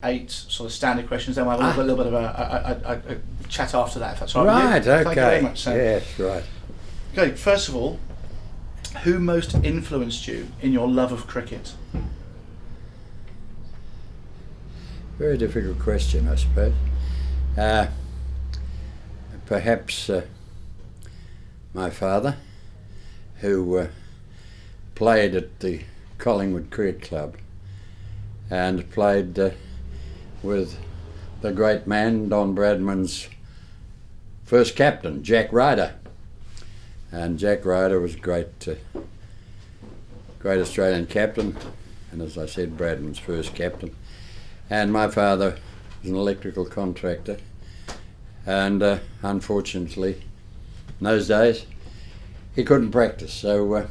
8 sort of standard questions, then we'll have a little bit of a chat after that, if that's all right. Right, okay. Thank you very much, Sam. Yes, right. Okay, first of all, who most influenced you in your love of cricket? Very difficult question, I suppose. Perhaps my father, who played at the Collingwood Cricket Club and played with the great man, Don Bradman's first captain, Jack Ryder. And Jack Ryder was a great Australian captain, and as I said, Bradman's first captain. And my father was an electrical contractor, and unfortunately, in those days, he couldn't practice, so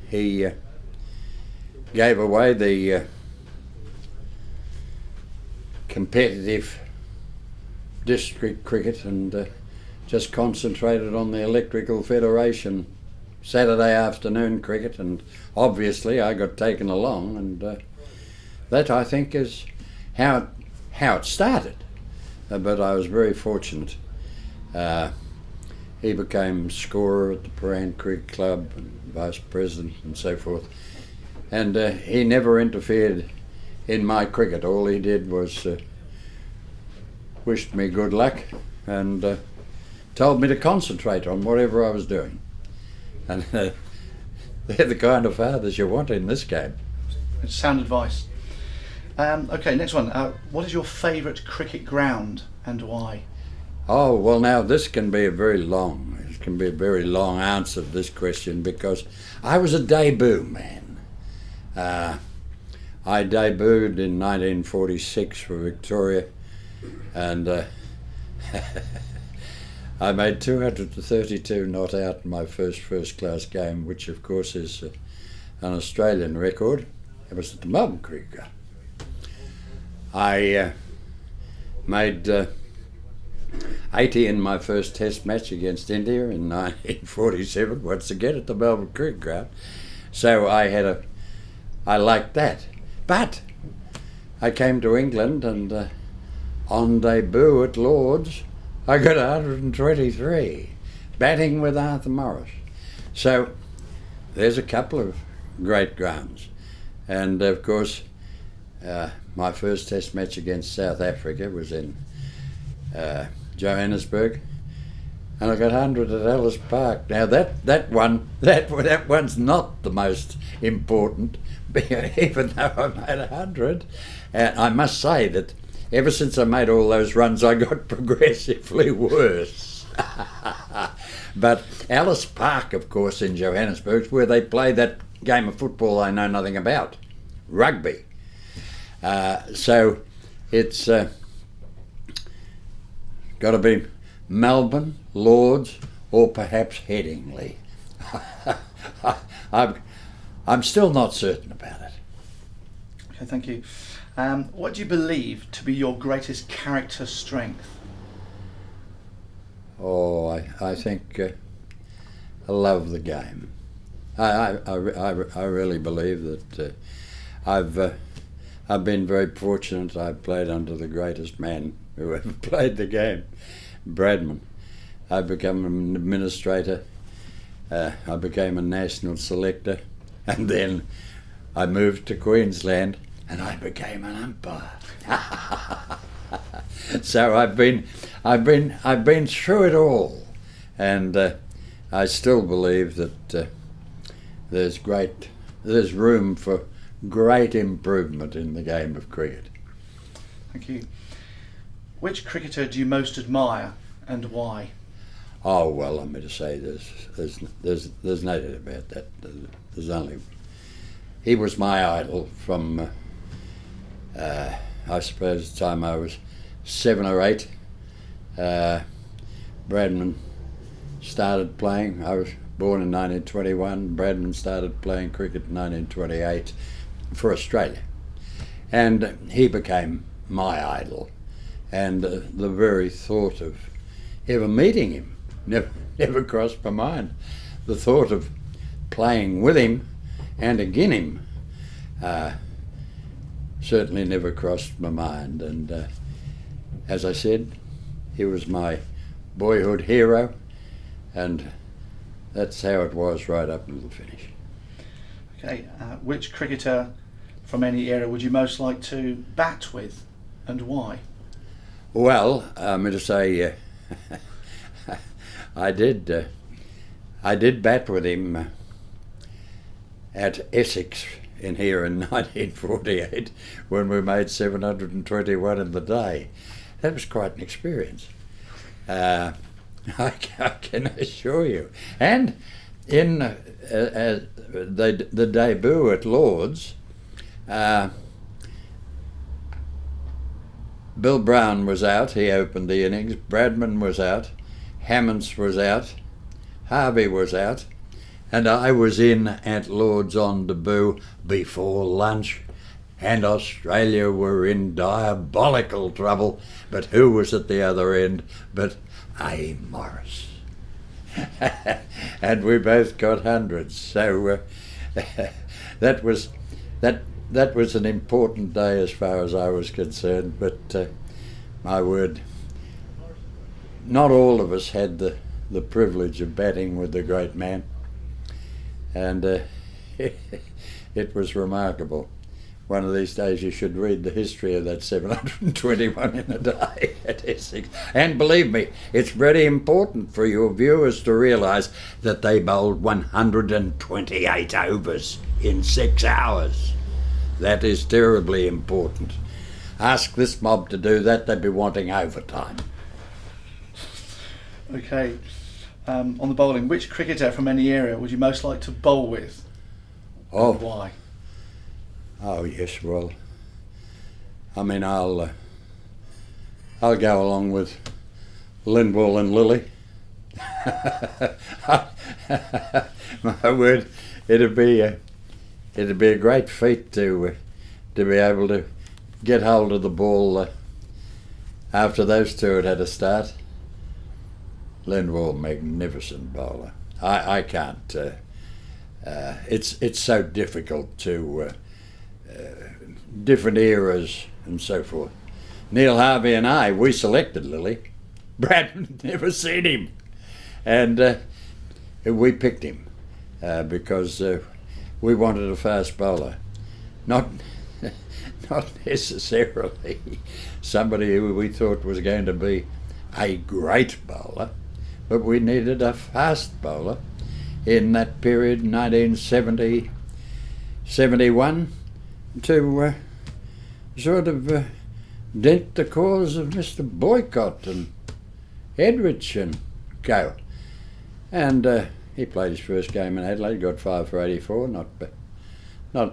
he gave away the competitive district cricket and just concentrated on the Electrical Federation Saturday afternoon cricket, and obviously I got taken along, and that I think is how it started. But I was very fortunate. He became scorer at the Paran Cricket Club and vice president and so forth, and he never interfered in my cricket. All he did was wished me good luck and told me to concentrate on whatever I was doing. And they're the kind of fathers you want in this game. It's sound advice. Okay, next one. What is your favourite cricket ground and why? Oh, well, now this can be a very long answer to this question, because I was a debut man. I debuted in 1946 for Victoria, and I made 232 not out in my first class game, which of course is an Australian record. It was at the Melbourne Cricket Ground. I made 80 in my first test match against India in 1947, once again at the Melbourne Cricket Ground. So I liked that. But I came to England, and on debut at Lord's, I got 123, batting with Arthur Morris. So there's a couple of great grounds. And of course, my first test match against South Africa was in Johannesburg, and I got 100 at Ellis Park. Now that one's not the most important, even though I made 100. And I must say that ever since I made all those runs, I got progressively worse. But Ellis Park, of course, in Johannesburg, is where they play that game of football I know nothing about, rugby. So it's got to be Melbourne, Lord's, or perhaps Headingley. I'm still not certain about it. Okay, thank you. What do you believe to be your greatest character strength? Oh, I think I love the game. I really believe that I've been very fortunate. I've played under the greatest man who ever played the game, Bradman. I became an administrator. I became a national selector, and then I moved to Queensland, and I became an umpire. So I've been through it all, and I still believe that there's room for great improvement in the game of cricket. Thank you. Which cricketer do you most admire, and why? Oh well, I'm going to say there's no doubt about that. There's only he was my idol from I suppose the time I was 7 or 8. Bradman started playing. I was born in 1921. Bradman started playing cricket in 1928 for Australia, and he became my idol. And the very thought of ever meeting him never crossed my mind. The thought of playing with him and against him certainly never crossed my mind. And as I said, he was my boyhood hero, and that's how it was right up until the finish. Okay, which cricketer from any era would you most like to bat with, and why? Well, I'm going to say I did bat with him at Essex in here in 1948 when we made 721 in the day. That was quite an experience. I can assure you. And in the debut at Lord's, Bill Brown was out, he opened the innings, Bradman was out, Hammonds was out, Harvey was out, and I was in at Lord's on debut before lunch, and Australia were in diabolical trouble, but who was at the other end but A. Morris? And we both got hundreds, so that was an important day as far as I was concerned, but my word, not all of us had the privilege of batting with the great man, and it was remarkable. One of these days you should read the history of that 721 in a day at Essex. And believe me, it's very important for your viewers to realise that they bowled 128 overs in 6 hours. That is terribly important. Ask this mob to do that, they'd be wanting overtime. Okay, on the bowling, which cricketer from any era would you most like to bowl with? Oh, and why? Oh yes, well, I mean, I'll go along with Lindwall and Lilly. My word, it'd be a great feat to be able to get hold of the ball after those two had a start. Lindwall, magnificent bowler. I can't. It's so difficult to. Different eras and so forth. Neil Harvey and I, we selected Lilly. Bradman had never seen him, and we picked him because we wanted a fast bowler, not necessarily somebody who we thought was going to be a great bowler, but we needed a fast bowler in that period, 1970, 71. To sort of dent the cause of Mr. Boycott and Edrich and co. And he played his first game in Adelaide, got 5 for 84, not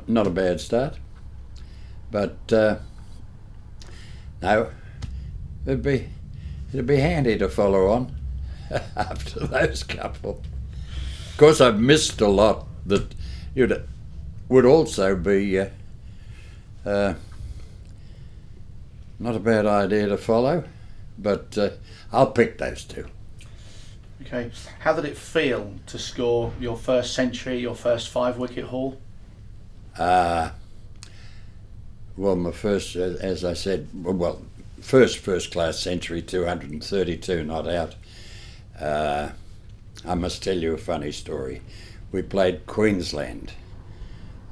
a bad start. But no, it'd be handy to follow on after those couple. Of course, I've missed a lot that would also be. Not a bad idea to follow, but I'll pick those two. Okay, how did it feel to score your first century, your first 5-wicket haul? Well, my first, as I said, first class century, 232 not out. I must tell you a funny story. We played Queensland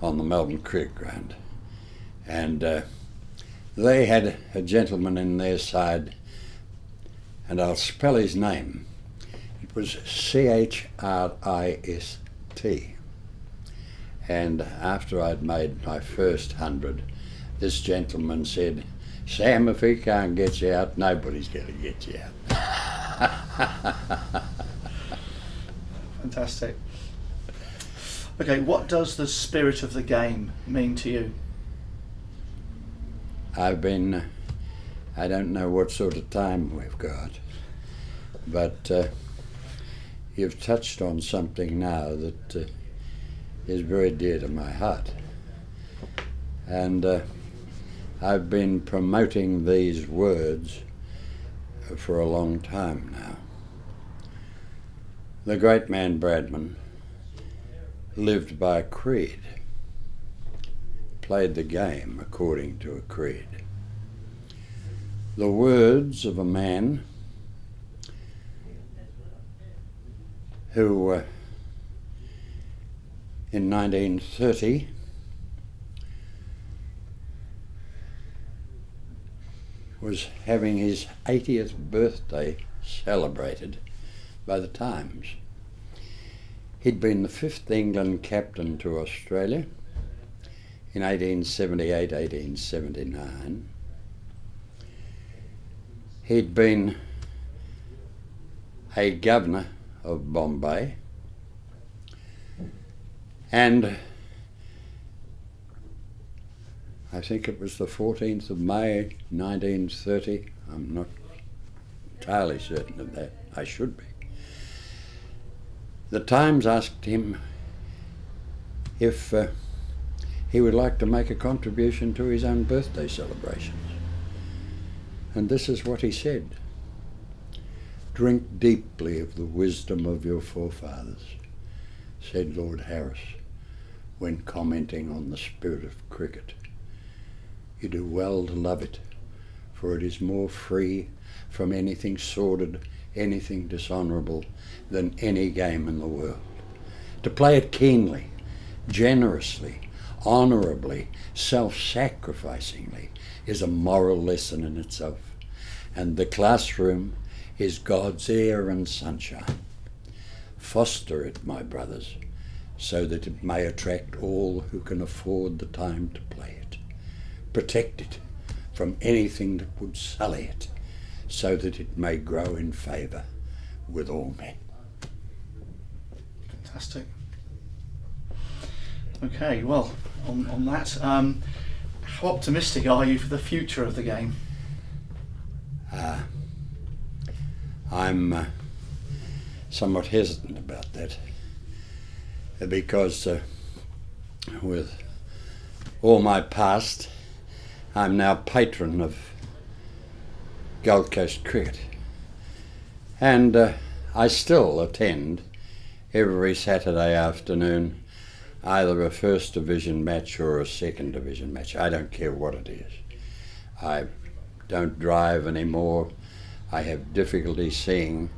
on the Melbourne Cricket Ground, and they had a gentleman in their side, and I'll spell his name. It was Christ. And after I'd made my first 100, this gentleman said, "Sam, if he can't get you out, nobody's going to get you out." Fantastic. Okay, what does the spirit of the game mean to you? I don't know what sort of time we've got, but you've touched on something now that is very dear to my heart. And I've been promoting these words for a long time now. The great man Bradman lived by a creed. played the game according to a creed. The words of a man who in 1930 was having his 80th birthday celebrated by the Times. He'd been the 5th England captain to Australia in 1878, 1879. He'd been a governor of Bombay, and I think it was the 14th of May 1930, I'm not entirely certain of that, I should be. The Times asked him if he would like to make a contribution to his own birthday celebrations. And this is what he said: "Drink deeply of the wisdom of your forefathers," said Lord Harris when commenting on the spirit of cricket. "You do well to love it, for it is more free from anything sordid, anything dishonourable than any game in the world. To play it keenly, generously, honourably, self-sacrificingly is a moral lesson in itself, and the classroom is God's air and sunshine. Foster it, my brothers, so that it may attract all who can afford the time to play it. Protect it from anything that would sully it, so that it may grow in favour with all men." Fantastic. Okay, well, on that, how optimistic are you for the future of the game? I'm somewhat hesitant about that, because with all my past, I'm now patron of Gold Coast Cricket, and I still attend every Saturday afternoon either a first division match or a second division match. I don't care what it is. I don't drive anymore. I have difficulty seeing,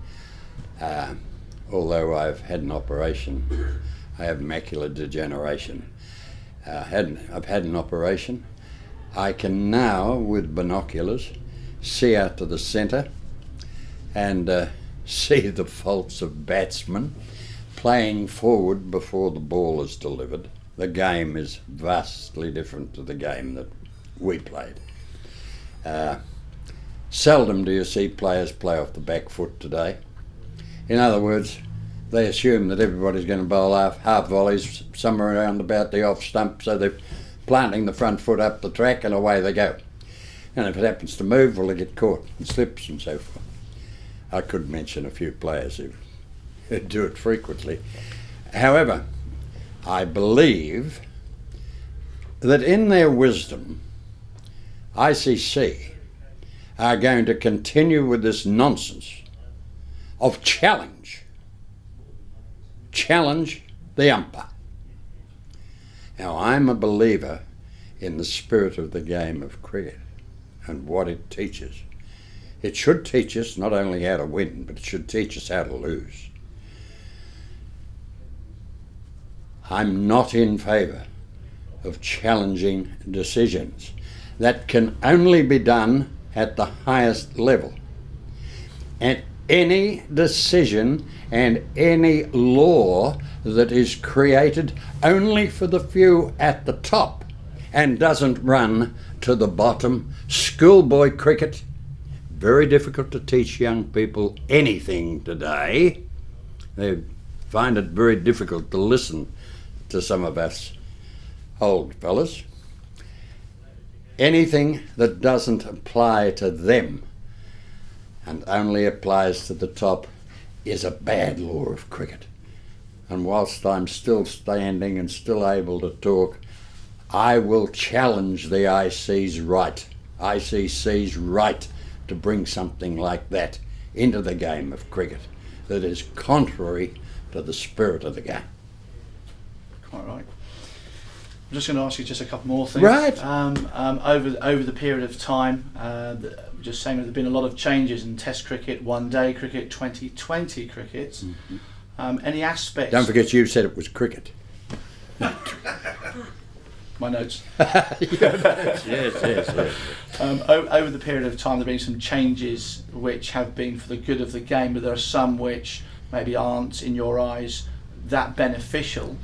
although I've had an operation. I have macular degeneration. I've had an operation. I can now, with binoculars, see out to the centre and see the faults of batsmen playing forward before the ball is delivered. The game is vastly different to the game that we played. Seldom do you see players play off the back foot today. In other words, they assume that everybody's going to bowl half volleys somewhere around about the off stump, so they're planting the front foot up the track and away they go. And if it happens to move, well, they get caught and slips and so forth. I could mention a few players who do it frequently. However, I believe that in their wisdom, ICC are going to continue with this nonsense of challenge the umpire. Now, I'm a believer in the spirit of the game of cricket and what it teaches. It should teach us not only how to win, but it should teach us how to lose. I'm not in favour of challenging decisions. That can only be done at the highest level. And any decision and any law that is created only for the few at the top and doesn't run to the bottom, schoolboy cricket, very difficult to teach young people anything today. They find it very difficult to listen to some of us old fellas. Anything that doesn't apply to them and only applies to the top is a bad law of cricket. And whilst I'm still standing and still able to talk, I will challenge the ICC's right to bring something like that into the game of cricket that is contrary to the spirit of the game. Quite right. just going to ask you just a couple more things. Right. Over the period of time, just saying that there have been a lot of changes in Test cricket, One Day cricket, 2020 cricket. Mm-hmm. Any aspects? Don't forget you said it was cricket. My notes. Yes. Over the period of time, there have been some changes which have been for the good of the game, but there are some which maybe aren't, in your eyes, that beneficial.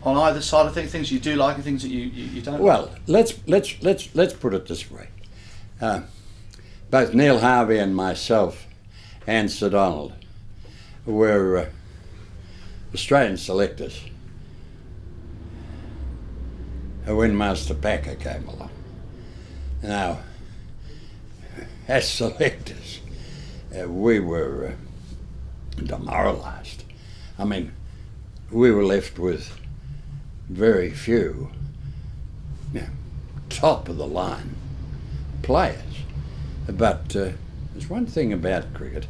On either side of things you do like and things that you don't. Well, like. let's put it this way. Both Neil Harvey and myself and Sir Donald were Australian selectors when Master Packer came along. Now, as selectors, we were demoralised. I mean, we were left with very few top of the line players. But there's one thing about cricket.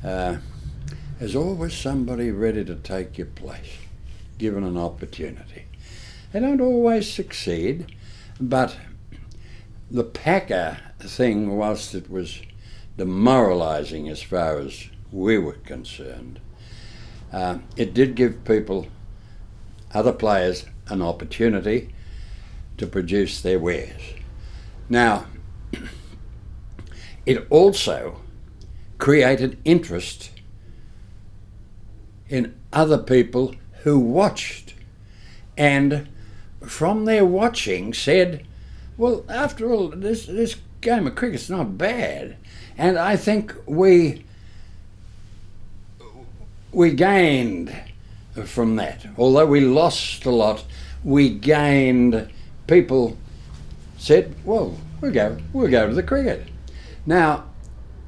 There's always somebody ready to take your place, given an opportunity. They don't always succeed, but the Packer thing, whilst it was demoralising as far as we were concerned, it did give people, other players, an opportunity to produce their wares. Now, it also created interest in other people who watched, and from their watching said, well, after all, this game of cricket's not bad. And I think we gained from that. Although we lost a lot, we gained. People said, well, we'll go to the cricket. Now,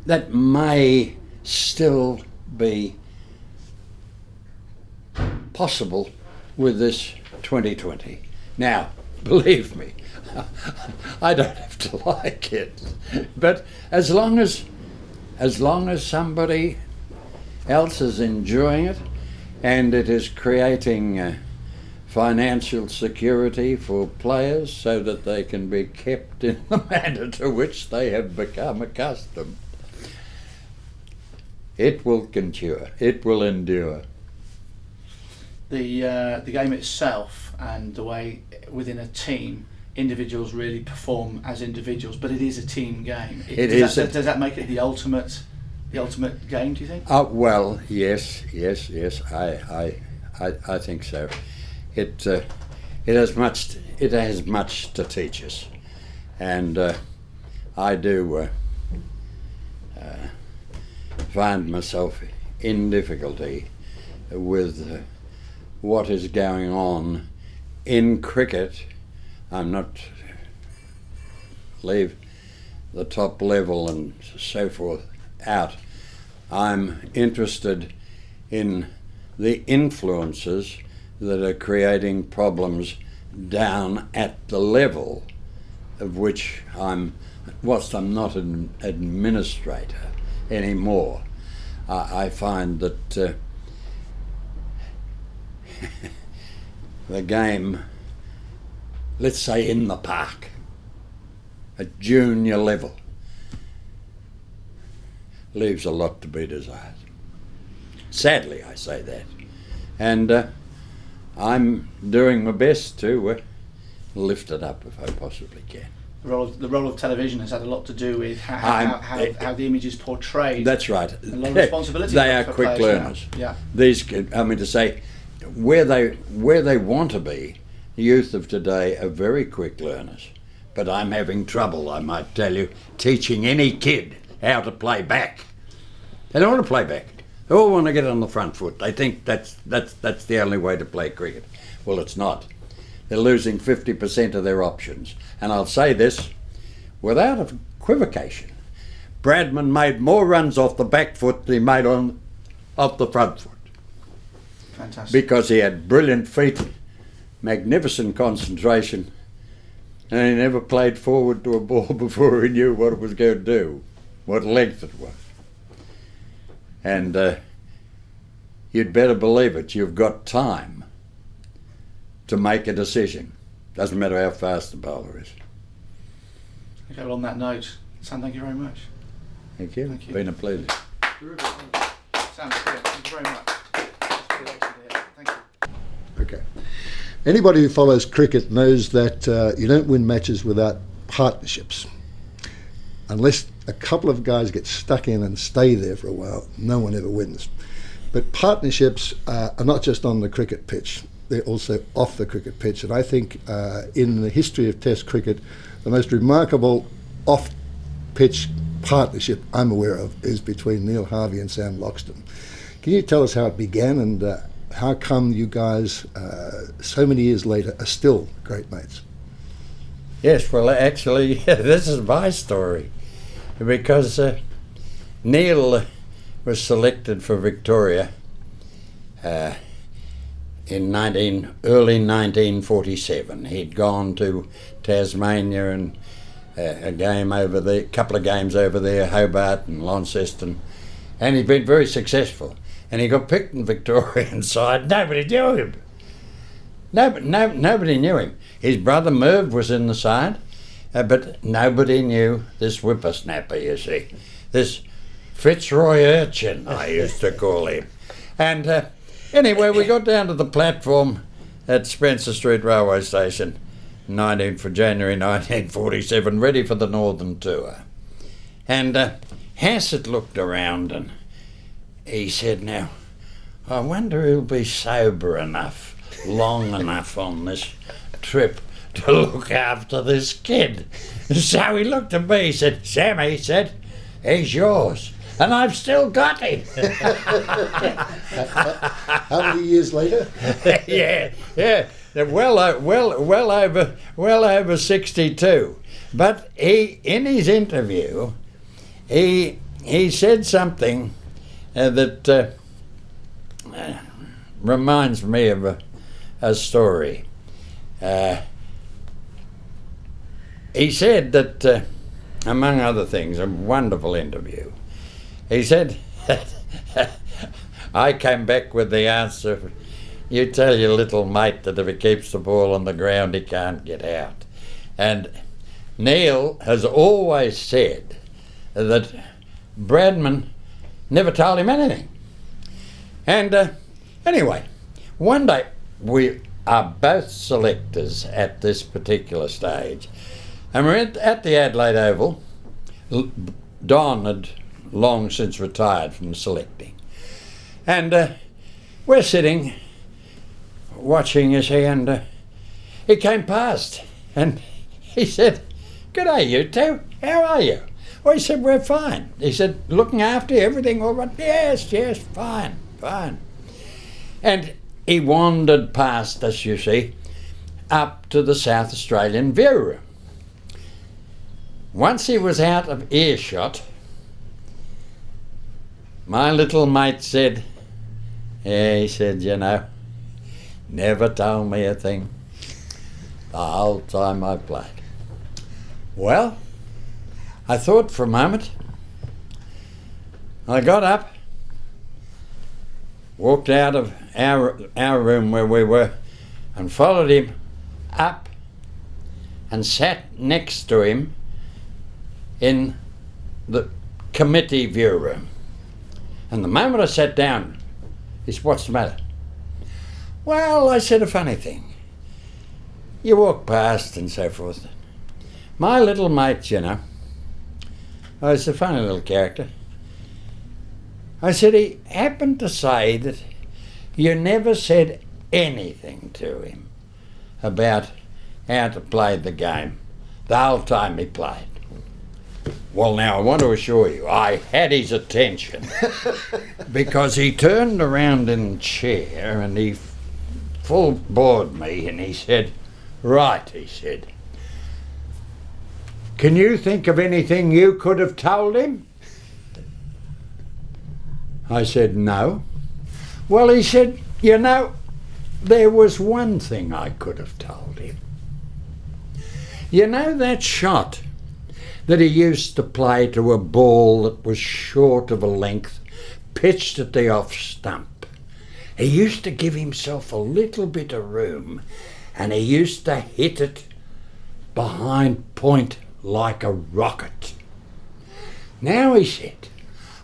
that may still be possible with this 2020. Now, believe me, I don't have to like it, but as long as somebody else is enjoying it and it is creating financial security for players so that they can be kept in the manner to which they have become accustomed, it will endure. It will endure. The game itself and the way within a team individuals really perform as individuals, but it is a team game. Does that make it the ultimate game, do you think? Well, yes. I think so. It has much to teach us, and I do find myself in difficulty with what is going on in cricket. I'm not leave the top level and so forth out. I'm interested in the influences that are creating problems down at the level of which whilst I'm not an administrator anymore, I find that the game, let's say in the park, at junior level, leaves a lot to be desired. Sadly, I say that. And I'm doing my best to lift it up if I possibly can. The role of television has had a lot to do with how the image is portrayed. That's right. A lot of responsibility. They are for quick learners. Now. Yeah. These, to say, where they want to be, the youth of today are very quick learners. But I'm having trouble, I might tell you, teaching any kid how to play back. They don't want to play back. They all want to get on the front foot. They think that's the only way to play cricket. Well, it's not. They're losing 50% of their options. And I'll say this without equivocation. Bradman made more runs off the back foot than he made off the front foot. Fantastic. Because he had brilliant feet, magnificent concentration, and he never played forward to a ball before he knew what it was going to do, what length it was. And you'd better believe it, you've got time to make a decision. Doesn't matter how fast the bowler is. Okay, well, on that note, Sam, thank you very much. Thank you. Thank you. Been a pleasure. Sam, thank you very much. It's really excellent to hear. Thank you. Okay. Anybody who follows cricket knows that you don't win matches without partnerships. Unless a couple of guys get stuck in and stay there for a while, no one ever wins. But partnerships are not just on the cricket pitch, they're also off the cricket pitch. And I think in the history of Test cricket, the most remarkable off-pitch partnership I'm aware of is between Neil Harvey and Sam Loxton. Can you tell us how it began and how come you guys, so many years later, are still great mates? Yes, well, actually, this is my story, because Neil was selected for Victoria in early 1947. He'd gone to Tasmania and a couple of games over there, Hobart and Launceston, and he'd been very successful. And he got picked in the Victorian side. Nobody knew him. Nobody knew him. His brother Merv was in the side, but nobody knew this whippersnapper, you see. This Fitzroy urchin, I used to call him. And anyway, we got down to the platform at Spencer Street Railway Station, January 1947, ready for the Northern Tour. And Hassett looked around and he said, now, I wonder who'll be sober enough, long enough on this trip to look after this kid. So he looked at me, he said, Sammy, he said, he's yours. And I've still got him. How many years later? yeah. Well over 62. But he, in his interview, he said something that reminds me of a story. He said that, among other things, a wonderful interview. He said, I came back with the answer, you tell your little mate that if he keeps the ball on the ground, he can't get out. And Neil has always said that Bradman never told him anything. And anyway, one day we are both selectors at this particular stage. And we're at the Adelaide Oval. Don had long since retired from selecting. And we're sitting watching, you see, and he came past and he said, "G'day, you two, how are you?" Well, he said, "We're fine." He said, "Looking after you, everything all right?" Yes, fine. And he wandered past us, you see, up to the South Australian view room. Once he was out of earshot, my little mate said, he said, you know, never told me a thing the whole time I played. Well, I thought for a moment. I got up, walked out of our room where we were and followed him up and sat next to him in the committee view room. And the moment I sat down, he said, "What's the matter?" Well, I said, a funny thing. You walk past and so forth. My little mate, you know, oh, he's a funny little character. I said, he happened to say that you never said anything to him about how to play the game the whole time he played. Well, now, I want to assure you, I had his attention because he turned around in the chair and he full bored me and he said, "Right," he said, "can you think of anything you could have told him?" I said, "No." Well, he said, "You know, there was one thing I could have told him. You know that shot that he used to play to a ball that was short of a length, pitched at the off stump? He used to give himself a little bit of room and he used to hit it behind point like a rocket. Now, he said,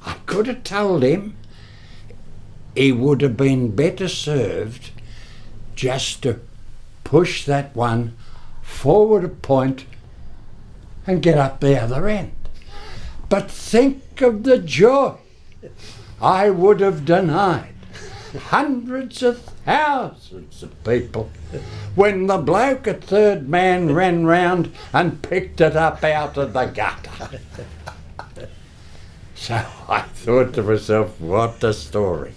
I could have told him he would have been better served just to push that one forward a point and get up the other end. But think of the joy I would have denied hundreds of thousands of people when the bloke at third man ran round and picked it up out of the gutter. So I thought to myself, what a story.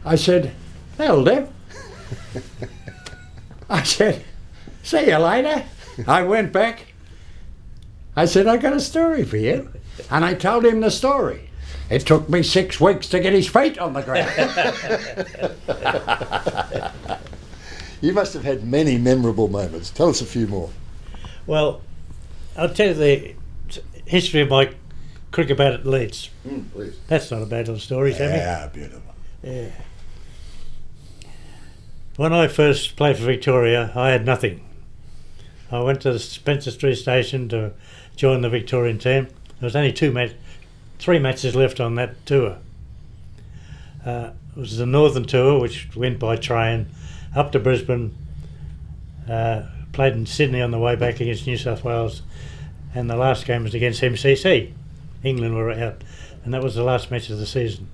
I said, that'll do. I said, see you later. I went back. I said, I got a story for you. And I told him the story. It took me 6 weeks to get his feet on the ground. You must have had many memorable moments. Tell us a few more. Well, I'll tell you the history of my cricket bat at Leeds. Please. That's not a bad little story, Sammy. Yeah, beautiful. Yeah. When I first played for Victoria, I had nothing. I went to the Spencer Street Station to join the Victorian team. There was only 3 matches left on that tour. It was the Northern Tour, which went by train up to Brisbane, played in Sydney on the way back against New South Wales, and the last game was against MCC. England were out, and that was the last match of the season.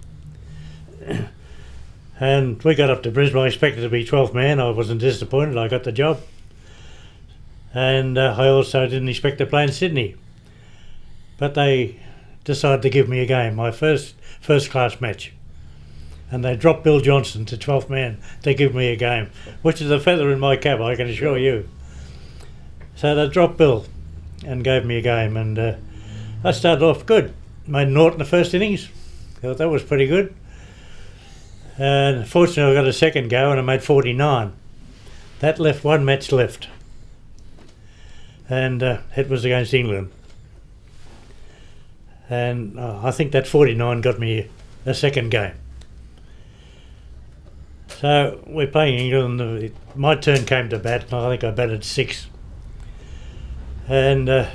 And we got up to Brisbane. I expected to be 12th man. I wasn't disappointed. I got the job. And I also didn't expect to play in Sydney. But they decided to give me a game, my first class match. And they dropped Bill Johnson to 12th man to give me a game, which is a feather in my cap, I can assure you. So they dropped Bill and gave me a game, and I started off good. Made naught in the first innings. Thought that was pretty good. And fortunately I got a second go and I made 49. That left 1 match left. And it was against England. And I think that 49 got me a second game. So we're playing England, and my turn came to bat, and I think I batted 6. And had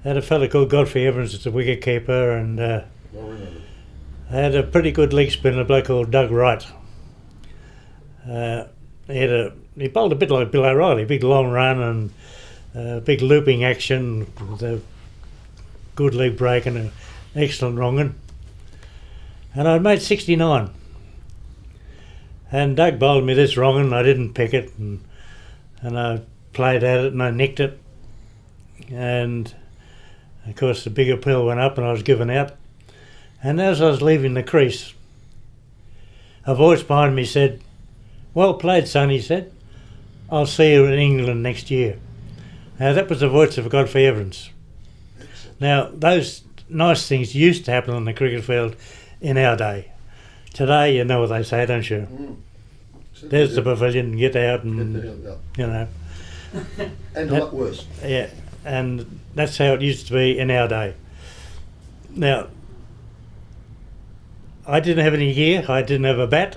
a fella called Godfrey Evans as the wicket keeper, and I had a pretty good leg spinner, a bloke called Doug Wright. He bowled a bit like Bill O'Reilly, big long run and big looping action with a good leg break and an excellent wrong-un. And I'd made 69. And Doug bowled me this wrong-un, I didn't pick it, and I played at it and I nicked it. And of course the big appeal went up and I was given out. And as I was leaving the crease, a voice behind me said, "Well played, son," he said. "I'll see you in England next year." Now that was the voice of Godfrey Evans. Now those nice things used to happen on the cricket field in our day. Today, you know what they say, don't you? There's the pavilion, get out, and you know. And a lot worse. Yeah, and that's how it used to be in our day. Now, I didn't have any gear. I didn't have a bat.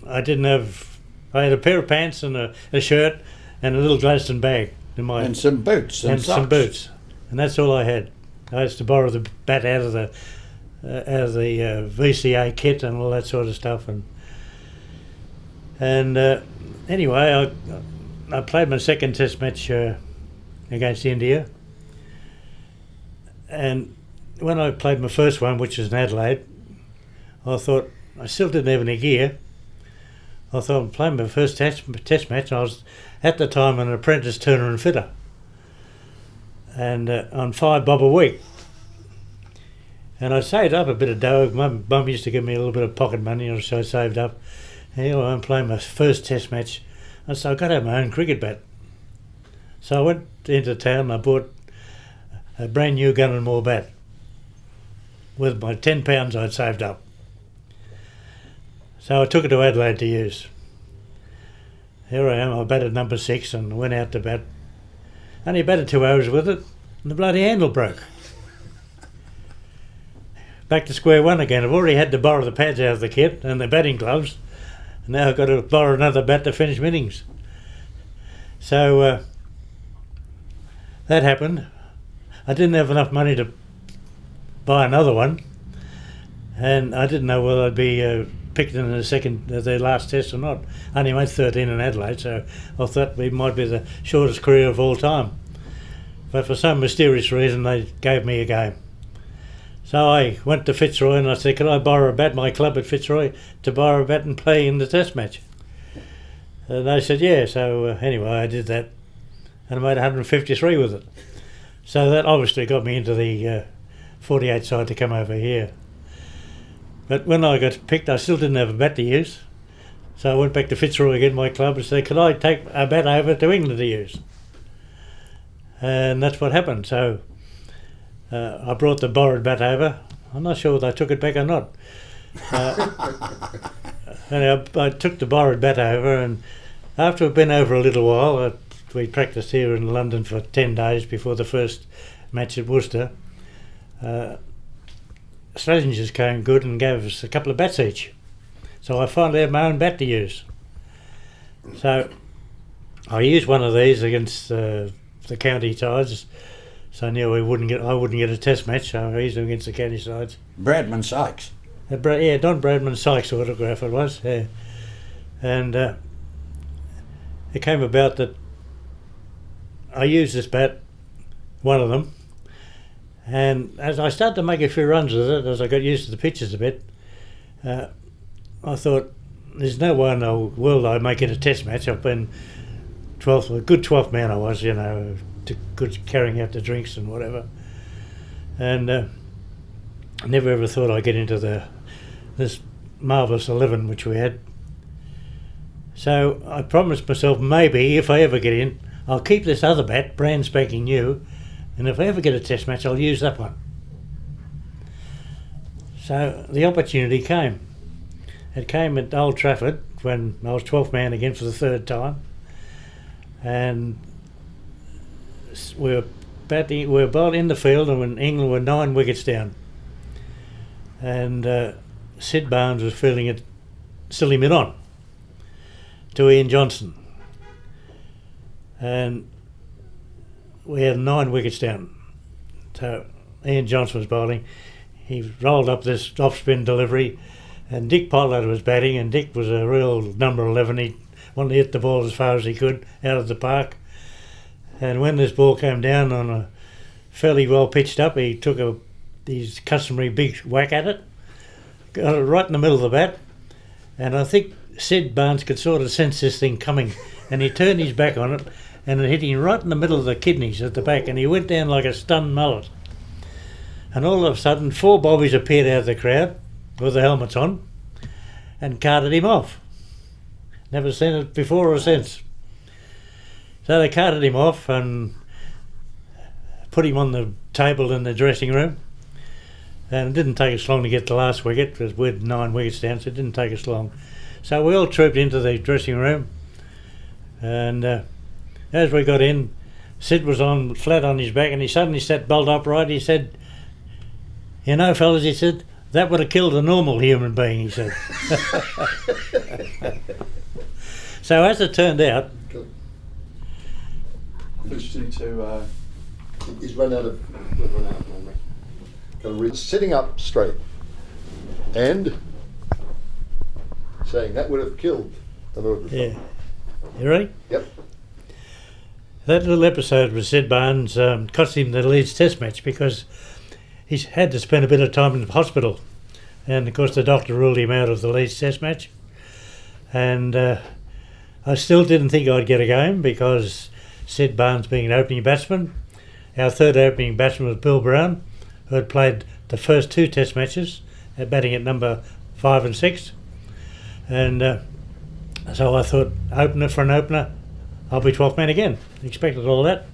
I had a pair of pants and a shirt and a little Gladstone bag in my And some boots and socks. some boots, and that's all I had. I used to borrow the bat out of the VCA kit and all that sort of stuff, and anyway, I played my second Test match against India, and when I played my first one, which was in Adelaide, I thought I still didn't have any gear. I thought I'm playing my first test match. I was at the time an apprentice turner and fitter, and on 5 bob a week. And I saved up a bit of dough. Mum used to give me a little bit of pocket money, so I saved up. And anyway, I'm playing my first Test match. I said, I've got to have my own cricket bat. So I went into town and I bought a brand new gun and more bat with my £10 I'd saved up. So I took it to Adelaide to use. Here I am, I batted number 6 and went out to bat. Only batted 2 hours with it and the bloody handle broke. Back to square one again. I've already had to borrow the pads out of the kit and the batting gloves, And now I've got to borrow another bat to finish my innings. So that happened. I didn't have enough money to buy another one, and I didn't know whether I'd be picked in the last test or not. I only made 13 in Adelaide, so I thought it might be the shortest career of all time. But for some mysterious reason, they gave me a game. So I went to Fitzroy and I said, could I borrow a bat, my club at Fitzroy, to borrow a bat and play in the test match? And they said, yeah. So anyway, I did that, and I made 153 with it. So that obviously got me into the 48 side to come over here. But when I got picked, I still didn't have a bat to use. So I went back to Fitzroy again, my club, and said, could I take a bat over to England to use? And that's what happened. So I brought the borrowed bat over. I'm not sure whether I took it back or not. Anyway, I took the borrowed bat over, and after we'd been over a little while, we practiced here in London for 10 days before the first match at Worcester. Strangers came good and gave us a couple of bats each. So I finally had my own bat to use. So I used one of these against the county sides, so I knew I wouldn't get a test match, so I used them against the county sides. Bradman Sykes. Yeah, Don Bradman Sykes autograph it was, yeah. And it came about that I used this bat, one of them, and as I started to make a few runs with it, as I got used to the pitches a bit, I thought, there's no way in the world I make it a test match. I've been a good 12th man I was, good carrying out the drinks and whatever. And I never ever thought I'd get into this marvellous 11 which we had. So I promised myself, maybe if I ever get in, I'll keep this other bat, brand spanking new, and if I ever get a test match, I'll use that one. So the opportunity came. It came at Old Trafford when I was 12th man again for the third time, and we were bowling in the field, and when England were 9 wickets down, and Sid Barnes was feeling it silly mid-on to Ian Johnson, and we had 9 wickets down. So Ian Johnson was bowling. He rolled up this off-spin delivery, and Dick Pollard was batting, and Dick was a real number 11. He wanted to hit the ball as far as he could out of the park. And when this ball came down on a fairly well pitched up, he took his customary big whack at it, got it right in the middle of the bat, and I think Sid Barnes could sort of sense this thing coming, and he turned his back on it, and it hit him right in the middle of the kidneys at the back, and he went down like a stunned mullet. And all of a sudden, 4 bobbies appeared out of the crowd with the helmets on and carted him off. Never seen it before or since. So they carted him off and put him on the table in the dressing room. And it didn't take us long to get the last wicket, because we had 9 wickets down, so it didn't take us long. So we all trooped into the dressing room, and as we got in, Sid was flat on his back, and he suddenly sat bolt upright. He said, "You know, fellas," he said, "that would have killed a normal human being," he said. So as it turned out, he's run out of. Sitting up straight and saying that would have killed an autographer. Yeah. You ready? Yep. That little episode with Sid Barnes cost him the Leeds Test match, because he's had to spend a bit of time in the hospital, and of course the doctor ruled him out of the Leeds Test match. And I still didn't think I'd get a game, because Sid Barnes being an opening batsman, our third opening batsman was Bill Brown, who had played the first 2 test matches, batting at number 5 and 6. And so I thought, opener for an opener, I'll be 12th man again. Expected all that.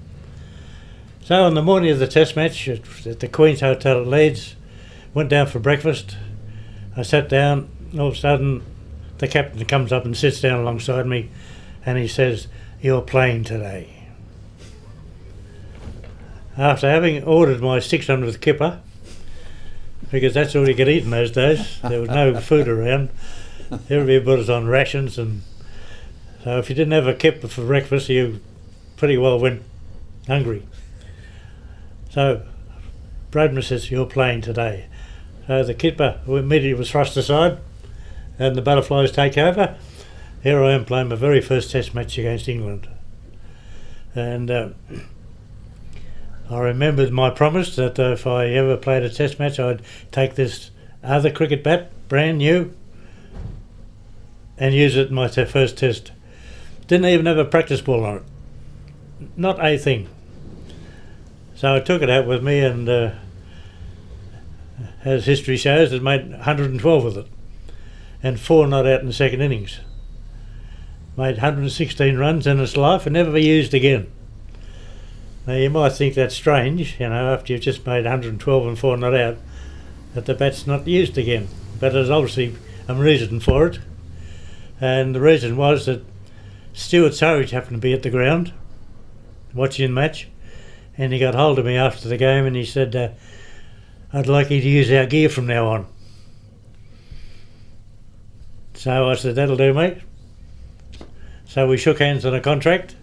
So on the morning of the test match at the Queen's Hotel at Leeds, went down for breakfast. I sat down, all of a sudden the captain comes up and sits down alongside me, and he says, "You're playing today." After having ordered my 600th kipper, because that's all you could eat in those days, there was no food around, Everybody put us on rations, and so if you didn't have a kipper for breakfast, you pretty well went hungry. So Bradman says, "You're playing today." So the kipper immediately was thrust aside, and the butterflies take over. Here I am playing my very first Test match against England, and I remembered my promise that if I ever played a Test match, I'd take this other cricket bat, brand new, and use it in my first Test. Didn't even have a practice ball on it, not a thing. So I took it out with me, and as history shows, it made 112 with it, and 4 not out in the second innings. Made 116 runs in its life and never used again. Now you might think that's strange, you know, after you've just made 112 and 4 not out, that the bat's not used again. But there's obviously a reason for it, and the reason was that Stuart Surridge happened to be at the ground watching the match, and he got hold of me after the game and he said, "I'd like you to use our gear from now on." So I said, "That'll do, mate." So we shook hands on a contract,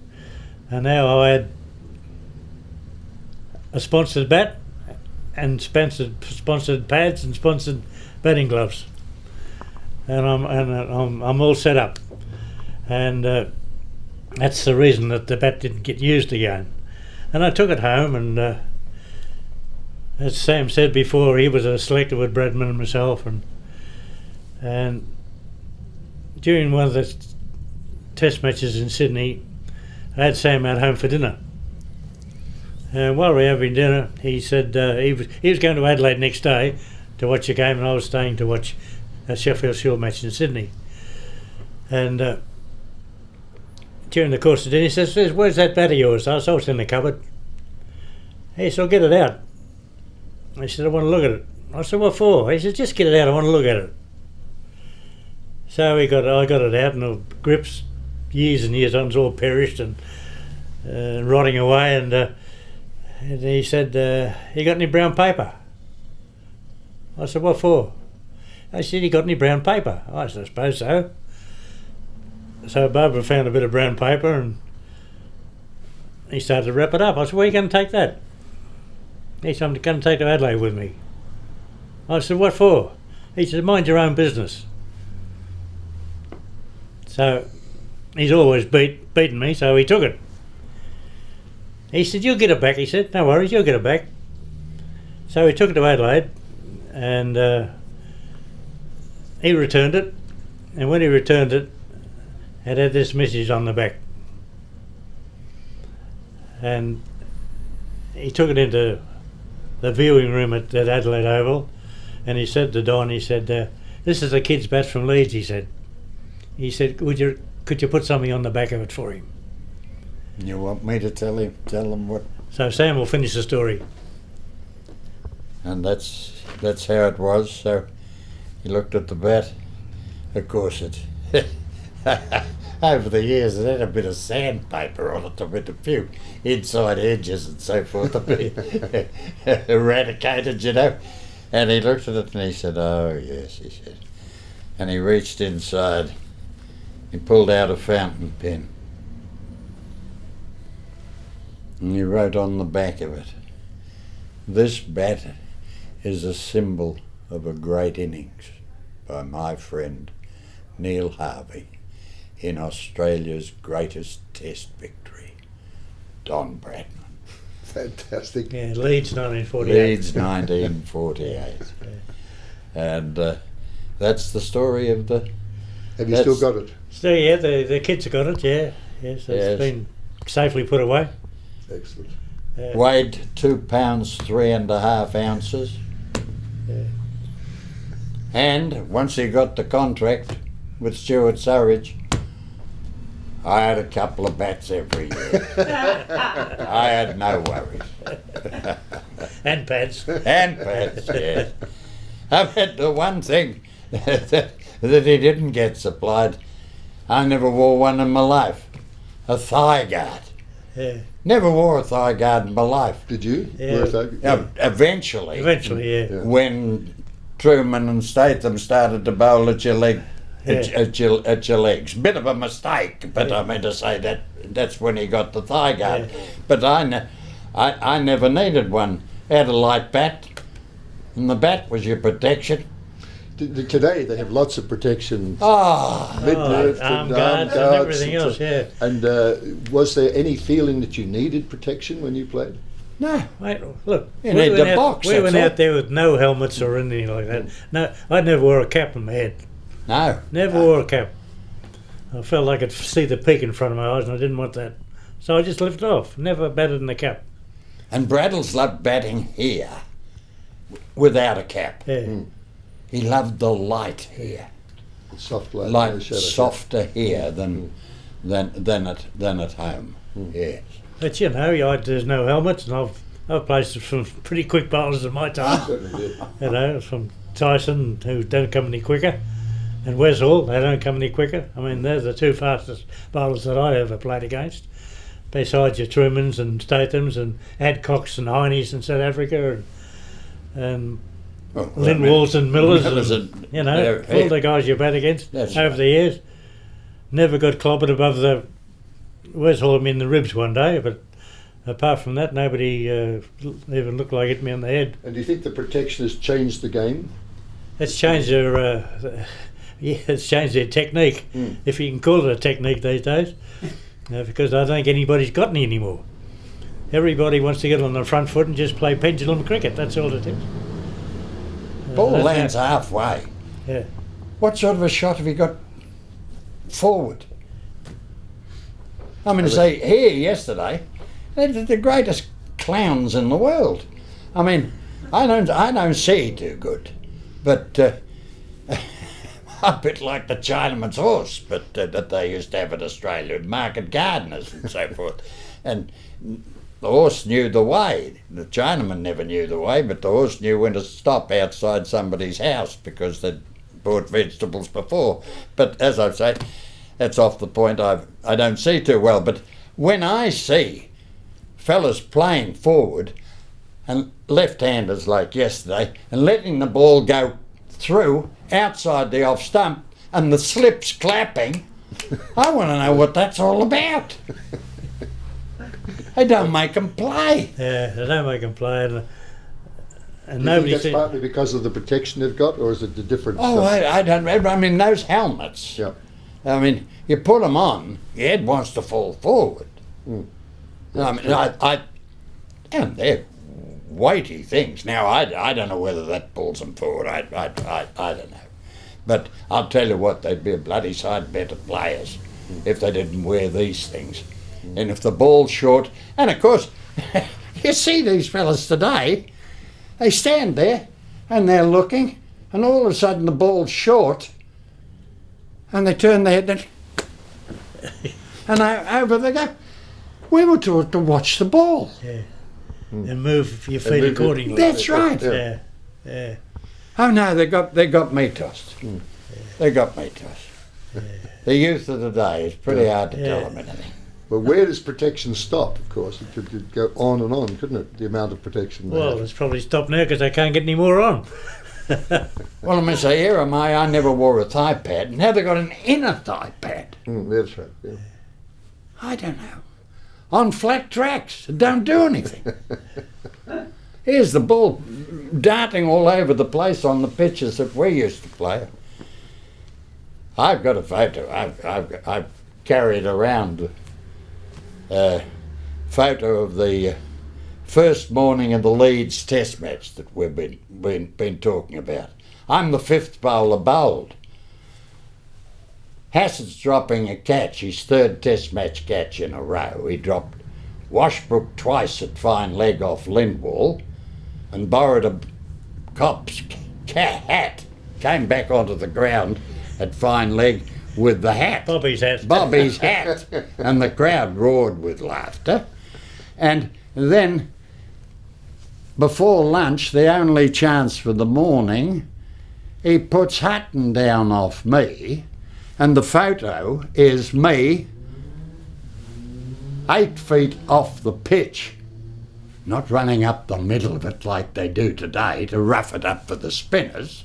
and now I had a sponsored bat and sponsored pads and sponsored batting gloves, and I'm all set up, and that's the reason that the bat didn't get used again. And I took it home, and as Sam said before, he was a selector with Bradman and myself, and during one of the Test matches in Sydney, I had Sam out home for dinner. And while we were having dinner, he said he was going to Adelaide next day to watch a game, and I was staying to watch a Sheffield Shield match in Sydney. And during the course of dinner, he says, "Where's that bat of yours?" I said, "Oh, it's in the cupboard." He said, "I'll get it out." I said, "I want to look at it." I said, "What for?" He said, "Just get it out, I want to look at it." So I got it out, and the grips, years and years on, it's all perished and rotting away, and he said, "You got any brown paper?" I said, "What for?" I said, "You got any brown paper?" I said, "I suppose so." So Barbara found a bit of brown paper, and he started to wrap it up. I said, "Where are you going to take that?" He said, "I'm going to take it to Adelaide with me." I said, "What for?" He said, "Mind your own business." So he's always beaten me, so he took it. He said, "You'll get it back." He said, "No worries, you'll get it back." So he took it to Adelaide, and he returned it. And when he returned it, it had this message on the back. And he took it into the viewing room at Adelaide Oval, and he said to Don, he said, "This is a kid's bat from Leeds," he said. Could you put something on the back of it for him?" You want me to tell him what? So Sam will finish the story. And that's how it was. So he looked at the bat. Of course, it over the years it had a bit of sandpaper on it, with a few inside edges and so forth to be eradicated, you know. And he looked at it and he said, "Oh yes," he said. And he reached inside. He pulled out a fountain pen. And he wrote on the back of it, "This bat is a symbol of a great innings by my friend Neil Harvey in Australia's greatest Test victory, Don Bradman." Fantastic. Yeah, Leeds 1948. Leeds 1948. And that's the story of the... Have you still got it? So yeah, the kids have got it, yeah. Yes, it's been safely put away. Excellent. Weighed 2 pounds 3.5 ounces. Yeah. And once he got the contract with Stuart Surridge, I had a couple of bats every year. I had no worries. And pads. And pads, yes. I bet the one thing that he didn't get supplied, I never wore one in my life, a thigh guard. Yeah. Never wore a thigh guard in my life. Did you? Yeah. Eventually. Eventually, yeah. When Truman and Statham started to bowl at your leg at your legs. Bit of a mistake, but I meant to say that's when he got the thigh guard. Yeah. But I never needed one. I had a light bat, and the bat was your protection. Today they have lots of protection. Mid-nerve arm and guards and everything else, yeah. And was there any feeling that you needed protection when you played? No. Mate, look, You need the box, we that's went all. out there with no helmets or anything like that. No, I never wore a cap on my head. No. Never wore a cap. I felt like I could see the peak in front of my eyes, and I didn't want that. So I just lifted off. Never batted in the cap. And Braddles loved batting here without a cap. Yeah. He loved the light here. Soft light, Light no shadow. softer here than at home. Yes. But you know, there's no helmets, and I've played some pretty quick bowlers in my time. Certainly did. You know, from Tyson, who don't come any quicker, and Wes Hall, they don't come any quicker. I mean, they're the two fastest bowlers that I ever played against, besides your Trumans and Stathams and Adcocks and Heineys in South Africa and Lindwalls and Millers and, you know, all the guys you bat against over the years. Never got clobbered above the Wes Hall me in the ribs one day, but apart from that, nobody even looked like hit me on the head. And do you think the protection has changed the game? It's changed their, it's changed their technique, if you can call it a technique these days, because I don't think anybody's got any anymore. Everybody wants to get on the front foot and just play pendulum cricket. That's all it is. Ball lands halfway. Yeah. What sort of a shot have you got forward? I mean, say here yesterday, they're the greatest clowns in the world. I mean, I don't see too good, but a bit like the Chinaman's horse, but that they used to have in Australia, market gardeners and so forth, and the horse knew the way. The Chinaman never knew the way, but the horse knew when to stop outside somebody's house because they'd bought vegetables before. But as I say, that's off the point. I don't see too well. But when I see fellas playing forward and left-handers like yesterday and letting the ball go through outside the off stump and the slips clapping, I want to know what that's all about. They don't make them play. Yeah, they don't make them play. And Do you nobody think that's partly because of the protection they've got, or is it the different Oh, stuff? I don't. I mean, those helmets. Yeah. I mean, you put them on, your head wants to fall forward. I mean, and they're weighty things. Now, I don't know whether that pulls them forward. I don't know. But I'll tell you what, they'd be a bloody sight better players if they didn't wear these things. And if the ball's short, and of course, you see these fellas today, they stand there and they're looking, and all of a sudden the ball's short, and they turn their head and over they go. We were taught to watch the ball. Yeah. And move your feet accordingly. That's right. Yeah. Yeah. Oh no, they got me tossed. They got me tossed. The youth of the day is pretty hard to tell them anything. Well, where does protection stop? Of course, it could go on and on, couldn't it? The amount of protection. Well, it's probably stopped now because they can't get any more on. Well, I must say, here am I never wore a thigh pad. Now they've got an inner thigh pad. That's right. Yeah. I don't know. On flat tracks, it don't do anything. Here's the ball darting all over the place on the pitches that we used to play. I've got a photo. I've carried around a photo of the first morning of the Leeds Test match that we've been talking about. I'm the fifth bowler bowled. Hassett's dropping a catch, his third Test match catch in a row. He dropped Washbrook twice at fine leg off Lindwall and borrowed a cop's hat. Came back onto the ground at fine leg with the hat. Bobby's hat. Bobby's hat. And the crowd roared with laughter. And then, before lunch, the only chance for the morning, he puts Hutton down off me, and the photo is me 8 feet off the pitch, not running up the middle of it like they do today to rough it up for the spinners.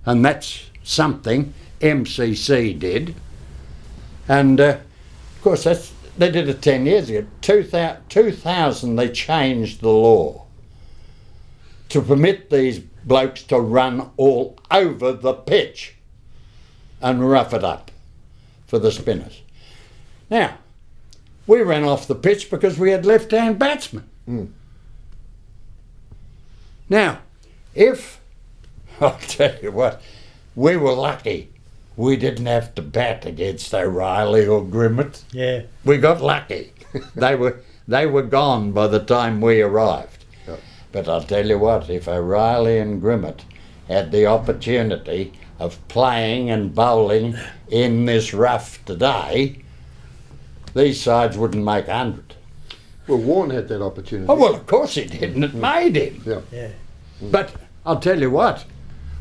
And that's something MCC did. And of course they did it 10 years ago. 2000 they changed the law to permit these blokes to run all over the pitch and rough it up for the spinners. Now, we ran off the pitch because we had left-hand batsmen. Now, I'll tell you what, we were lucky we didn't have to bat against O'Reilly or Grimmett. Yeah. We got lucky. They were gone by the time we arrived. Yep. But I'll tell you what, if O'Reilly and Grimmett had the opportunity of playing and bowling in this rough today, these sides wouldn't make 100. Well, Warren had that opportunity. Oh, well, of course he did, and it made him. Yeah. Yeah. But I'll tell you what,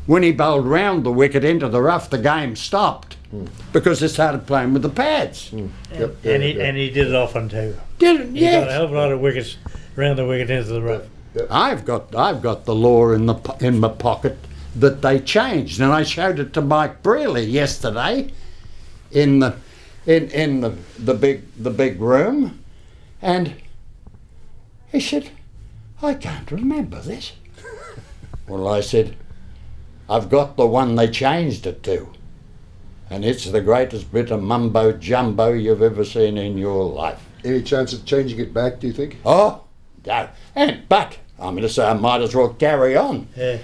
when he bowled round the wicket into the rough, the game stopped because they started playing with the pads. Yep. And he did it often too. Didn't He got a yes. hell of a lot of wickets around the wicket into the rough. I've got the law in my pocket that they changed, and I showed it to Mike Brearley yesterday in the big room, and he said, "I can't remember this." Well, I said, "I've got the one they changed it to, and it's the greatest bit of mumbo jumbo you've ever seen in your life." Any chance of changing it back, do you think? Oh, no. But I'm going to say I might as well carry on. Yeah.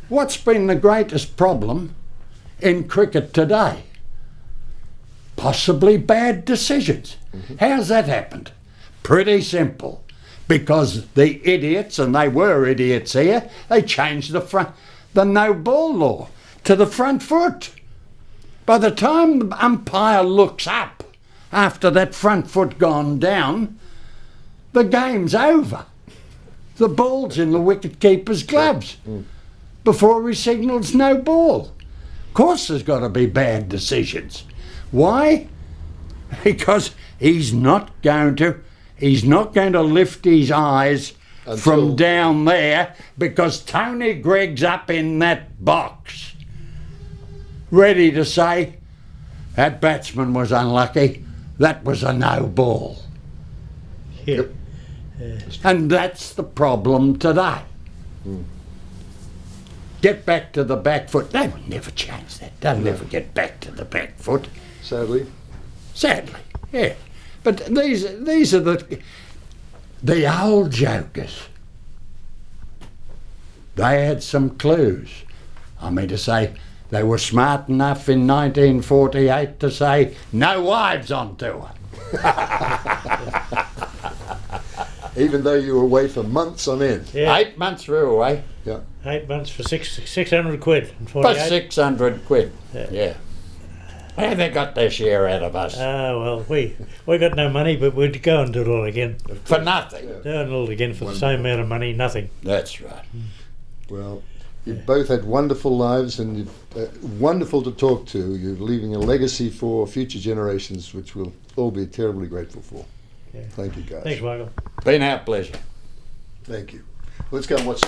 What's been the greatest problem in cricket today? Possibly bad decisions. How's that happened? Pretty simple. Because the idiots, and they were idiots here, they changed the no ball law to the front foot. By the time the umpire looks up after that front foot gone down, the game's over. The ball's in the wicket keeper's gloves before he signals no ball. Of course there's got to be bad decisions. Why? Because he's not going to lift his eyes from down there because Tony Gregg's up in that box ready to say that batsman was unlucky, that was a no ball. Yeah. And that's the problem today. Get back to the back foot. They will never change that. They'll never get back to the back foot. Sadly. Sadly, yeah. But these are the old jokers. They had some clues. I mean to say, they were smart enough in 1948 to say, no wives on tour. Even though you were away for months on end. Yeah. 8 months we were away. Yeah. 8 months for 600 quid. And For 48. 600 quid. Yeah. Yeah. How they got their share out of us? Well, we got no money, but we'd go and do it all again. For nothing. Do it all again for the same amount of money, nothing. That's right. Well, you've both had wonderful lives, and you've, wonderful to talk to. You're leaving a legacy for future generations, which we'll all be terribly grateful for. Yeah. Thank you, guys. Thanks, Michael. Been our pleasure. Thank you. Let's go and watch